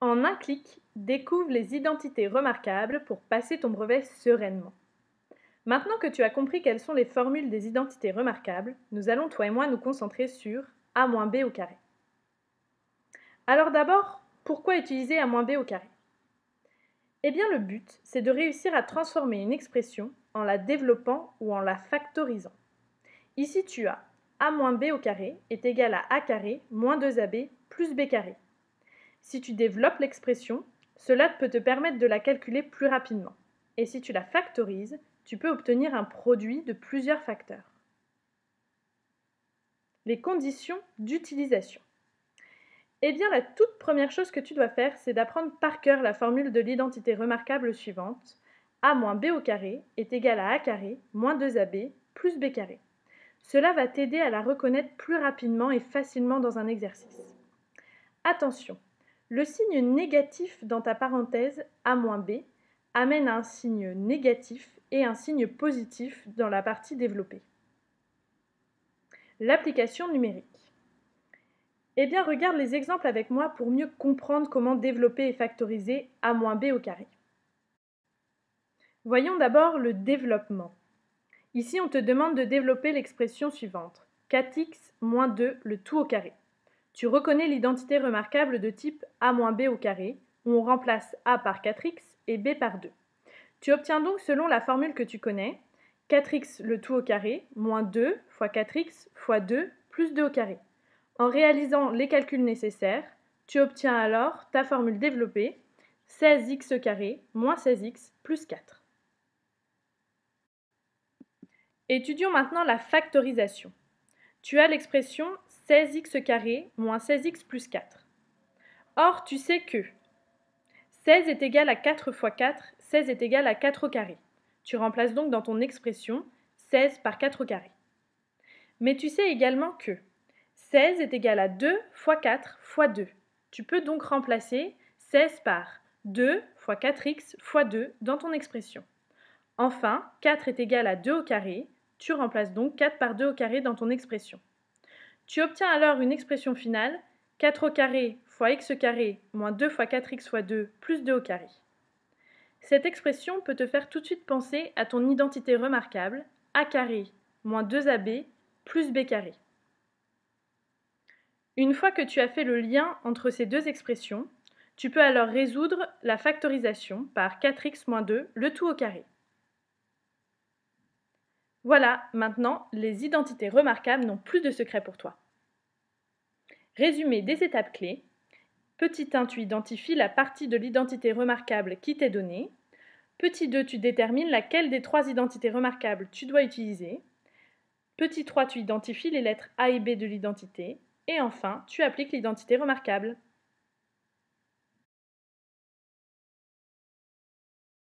En un clic, découvre les identités remarquables pour passer ton brevet sereinement. Maintenant que tu as compris quelles sont les formules des identités remarquables, nous allons, toi et moi, nous concentrer sur a moins b au carré. Alors d'abord, pourquoi utiliser a moins b au carré? Eh bien le but, c'est de réussir à transformer une expression en la développant ou en la factorisant. Ici tu as a moins b au carré est égal à a carré moins 2ab plus b carré. Si tu développes l'expression, cela peut te permettre de la calculer plus rapidement. Et si tu la factorises, tu peux obtenir un produit de plusieurs facteurs. Les conditions d'utilisation. Eh bien, la toute première chose que tu dois faire, c'est d'apprendre par cœur la formule de l'identité remarquable suivante. A moins b au carré est égal à a carré moins 2ab plus b carré. Cela va t'aider à la reconnaître plus rapidement et facilement dans un exercice. Attention, le signe négatif dans ta parenthèse a moins b amène à un signe négatif et un signe positif dans la partie développée. L'application numérique. Eh bien, regarde les exemples avec moi pour mieux comprendre comment développer et factoriser a moins b au carré. Voyons d'abord le développement. Ici, on te demande de développer l'expression suivante. 4x moins 2 le tout au carré. Tu reconnais l'identité remarquable de type a moins b au carré, où on remplace a par 4x et b par 2. Tu obtiens donc, selon la formule que tu connais, 4x le tout au carré, moins 2 fois 4x fois 2 plus 2 au carré. En réalisant les calculs nécessaires, tu obtiens alors ta formule développée, 16x au carré moins 16x plus 4. Étudions maintenant la factorisation. Tu as l'expression 16x au carré moins 16x plus 4. Or, tu sais que 16 est égal à 4 fois 4, 16 est égal à 4 au carré. Tu remplaces donc dans ton expression 16 par 4 au carré. Mais tu sais également que 16 est égal à 2 fois 4 fois 2. Tu peux donc remplacer 16 par 2 fois 4x fois 2 dans ton expression. Enfin, 4 est égal à 2 au carré. Tu remplaces donc 4 par 2 au carré dans ton expression. Tu obtiens alors une expression finale, 4 au carré fois x au carré moins 2 fois 4x fois 2 plus 2 au carré. Cette expression peut te faire tout de suite penser à ton identité remarquable, a carré moins 2ab plus b carré. Une fois que tu as fait le lien entre ces deux expressions, tu peux alors résoudre la factorisation par 4x moins 2 le tout au carré. Voilà, maintenant, les identités remarquables n'ont plus de secret pour toi. Résumé des étapes clés. Petit 1, tu identifies la partie de l'identité remarquable qui t'est donnée. Petit 2, tu détermines laquelle des trois identités remarquables tu dois utiliser. Petit 3, tu identifies les lettres A et B de l'identité. Et enfin, tu appliques l'identité remarquable.